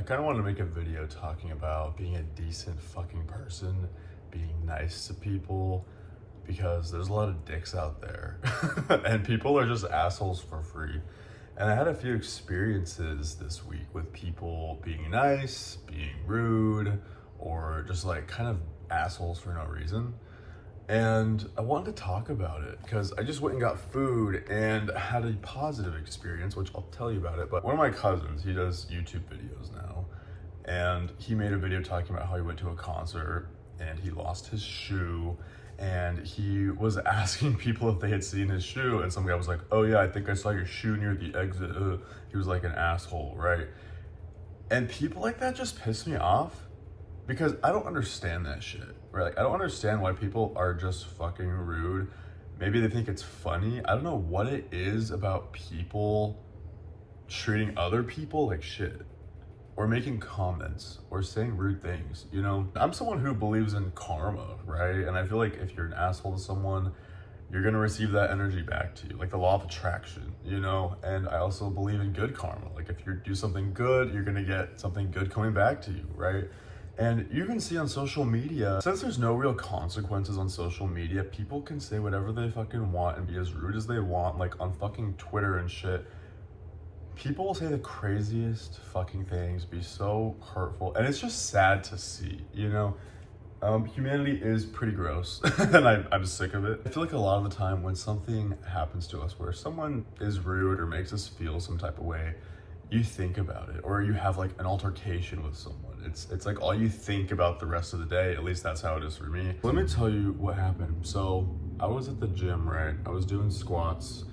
kind of wanted to make a video talking about being a decent fucking person, being nice to people, because there's a lot of dicks out there and people are just assholes for free. And I had a few experiences this week with people being nice, being rude, or just like kind of assholes for no reason. And I wanted to talk about it because I just went and got food and had a positive experience, which I'll tell you about it. But one of my cousins, he does YouTube videos now, and he made a video talking about how he went to a concert and he lost his shoe, and he was asking people if they had seen his shoe, and some guy was like, "Oh yeah, I think I saw your shoe near the exit." He was like an asshole, right? And people like that just piss me off because I don't understand that shit, right? Like, I don't understand why people are just fucking rude. Maybe they think it's funny. I don't know what it is about people treating other people like shit, or making comments, or saying rude things, you know? I'm someone who believes in karma, right? And I feel like if you're an asshole to someone, you're gonna receive that energy back to you, like the law of attraction, you know? And I also believe in good karma. Like, if you do something good, you're gonna get something good coming back to you, right? And you can see on social media, since there's no real consequences on social media, people can say whatever they fucking want and be as rude as they want, like on fucking Twitter and shit. People will say the craziest fucking things, be so hurtful, and it's just sad to see, you know? Humanity is pretty gross, and I'm sick of it. I feel like a lot of the time when something happens to us where someone is rude or makes us feel some type of way, you think about it, or you have like an altercation with someone. It's like all you think about the rest of the day. At least that's how it is for me. Let me tell you what happened. So I was at the gym, right? I was doing squats,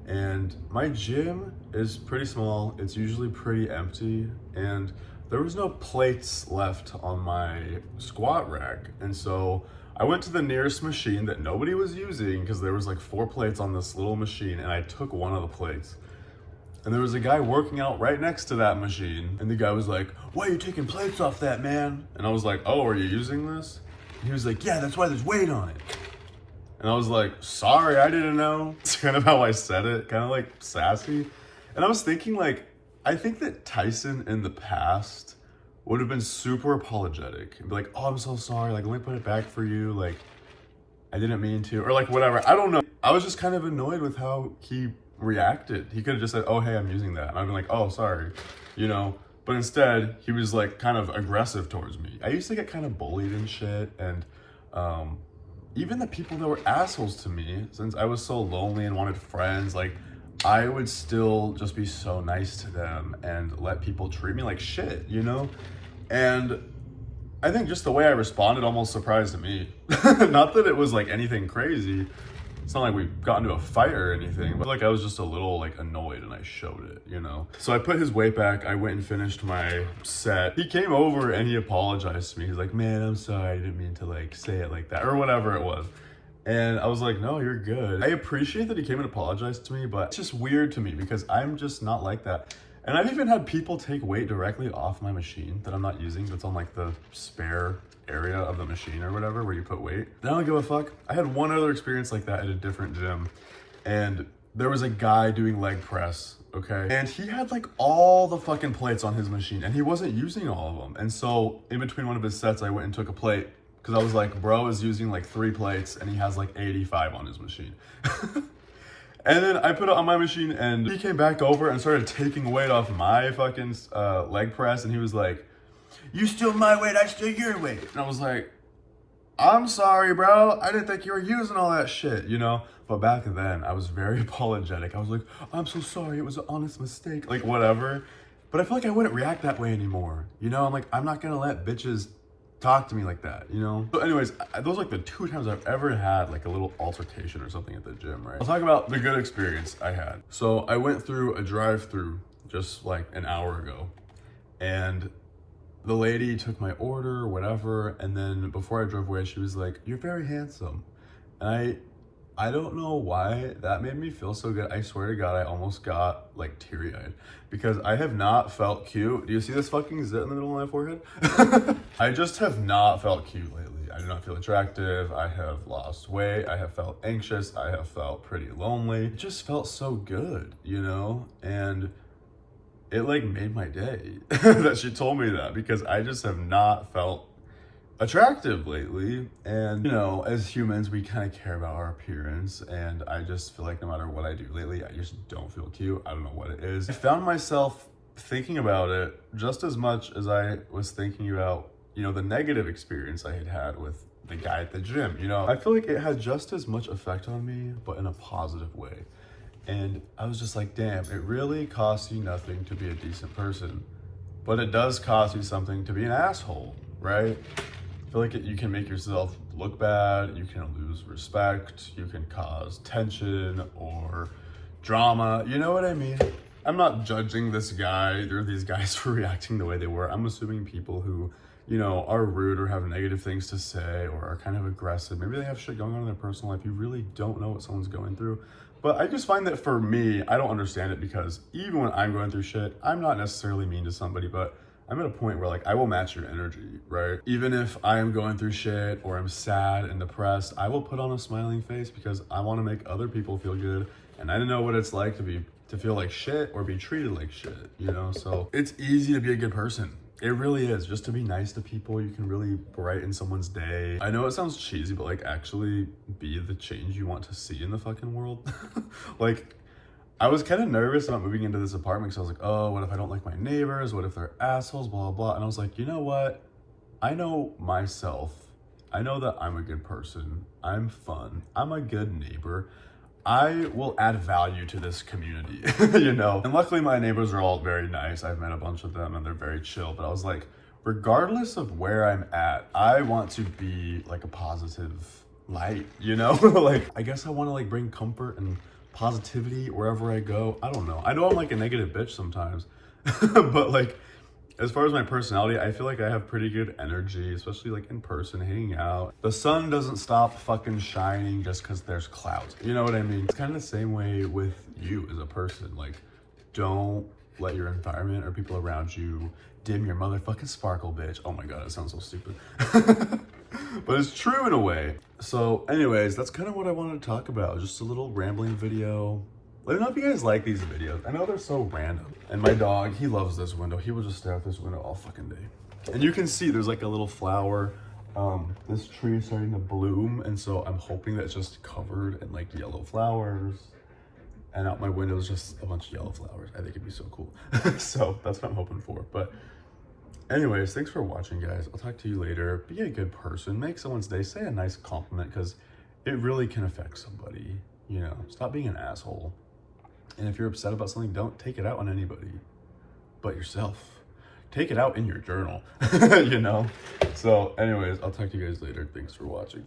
and my gym is pretty small. It's usually pretty empty, and there was no plates left on my squat rack. And so I went to the nearest machine that nobody was using, because there was like 4 plates on this little machine, and I took one of the plates. And there was a guy working out right next to that machine, and the guy was like, "Why are you taking plates off that, man?" And I was like, "Oh, are you using this?" And he was like, "Yeah, that's why there's weight on it." And I was like, "Sorry, I didn't know." It's kind of how I said it, kind of like sassy. And I was thinking, like, I think that Tyson in the past would have been super apologetic and be like, "Oh, I'm so sorry, like, let me put it back for you, like, I didn't mean to," or like whatever. I don't know. I was just kind of annoyed with how he reacted. He could have just said, "Oh, hey, I'm using that." And I'd been like, "Oh, sorry," you know? But instead, he was like kind of aggressive towards me. I used to get kind of bullied and shit, and even the people that were assholes to me, since I was so lonely and wanted friends, like, I would still just be so nice to them and let people treat me like shit, you know? And I think just the way I responded almost surprised me. Not that it was like anything crazy. It's not like we got into a fight or anything, but like I was just a little like annoyed, and I showed it, you know? So I put his weight back, I went and finished my set. He came over and he apologized to me. He's like, "Man, I'm sorry, I didn't mean to like say it like that," or whatever it was. And I was like, "No, you're good." I appreciate that he came and apologized to me, but it's just weird to me because I'm just not like that. And I've even had people take weight directly off my machine that I'm not using, that's on like the spare area of the machine or whatever where you put weight. I don't give a fuck. I had one other experience like that at a different gym, and there was a guy doing leg press, okay? And he had like all the fucking plates on his machine, and he wasn't using all of them. And so in between one of his sets, I went and took a plate, because I was like, bro is using like 3 plates and he has like 85 on his machine. And then I put it on my machine, and he came back over and started taking weight off my fucking leg press, and he was like, "You steal my weight, I steal your weight." And I was like, "I'm sorry, bro. I didn't think you were using all that shit," you know? But back then, I was very apologetic. I was like, "I'm so sorry, it was an honest mistake," like whatever. But I feel like I wouldn't react that way anymore, you know? I'm like, I'm not gonna let bitches talk to me like that, you know? So anyways, those are like the 2 times I've ever had like a little altercation or something at the gym, right? I'll talk about the good experience I had. So I went through a drive-through just like an hour ago, and the lady took my order or whatever, and then before I drove away, she was like, "You're very handsome." And I don't know why that made me feel so good. I swear to God, I almost got like teary-eyed because I have not felt cute. Do you see this fucking zit in the middle of my forehead? I just have not felt cute lately. I do not feel attractive. I have lost weight. I have felt anxious. I have felt pretty lonely. It just felt so good, you know? And it like made my day that she told me that, because I just have not felt attractive lately. And you know, as humans, we kind of care about our appearance, and I just feel like no matter what I do lately, I just don't feel cute. I don't know what it is. I found myself thinking about it just as much as I was thinking about, you know, the negative experience I had had with the guy at the gym. You know, I feel like it had just as much effect on me, but in a positive way. And I was just like, damn, it really costs you nothing to be a decent person, but it does cost you something to be an asshole, right? I feel like you can make yourself look bad, you can lose respect, you can cause tension or drama, you know what I mean? I'm not judging this guy or these guys for reacting the way they were. I'm assuming people who, you know, are rude or have negative things to say or are kind of aggressive, maybe they have shit going on in their personal life. You really don't know what someone's going through. But I just find that for me, I don't understand it, because even when I'm going through shit, I'm not necessarily mean to somebody, but I'm at a point where like I will match your energy, right? Even if I am going through shit or I'm sad and depressed, I will put on a smiling face because I want to make other people feel good. And I don't know what it's like to feel like shit or be treated like shit, you know? So it's easy to be a good person. It really is. Just to be nice to people, you can really brighten someone's day. I know it sounds cheesy, but like actually be the change you want to see in the fucking world. Like, I was kind of nervous about moving into this apartment because I was like, oh, what if I don't like my neighbors? What if they're assholes, blah, blah, blah. And I was like, you know what? I know myself. I know that I'm a good person. I'm fun. I'm a good neighbor. I will add value to this community, you know? And luckily my neighbors are all very nice. I've met a bunch of them and they're very chill. But I was like, regardless of where I'm at, I want to be like a positive light, you know? Like, I guess I want to like bring comfort and positivity wherever I go. I don't know. I know I'm like a negative bitch sometimes, but like, as far as my personality, I feel like I have pretty good energy, especially like in person, hanging out. The sun doesn't stop fucking shining just because there's clouds. You know what I mean? It's kind of the same way with you as a person. Like, don't let your environment or people around you dim your motherfucking sparkle, bitch. Oh my God, it sounds so stupid. But it's true in a way. So anyways, that's kind of what I wanted to talk about. Just a little rambling video. Let me know if you guys like these videos. I know they're so random. And my dog, he loves this window. He will just stare out this window all fucking day. And you can see there's like a little flower. This tree is starting to bloom. And so I'm hoping that it's just covered in like yellow flowers. And out my window is just a bunch of yellow flowers. I think it'd be so cool. So that's what I'm hoping for. But anyways, thanks for watching, guys. I'll talk to you later. Be a good person. Make someone's day. Say a nice compliment, because it really can affect somebody. You know, stop being an asshole. And if you're upset about something, don't take it out on anybody but yourself. Take it out in your journal, you know? So anyways, I'll talk to you guys later. Thanks for watching.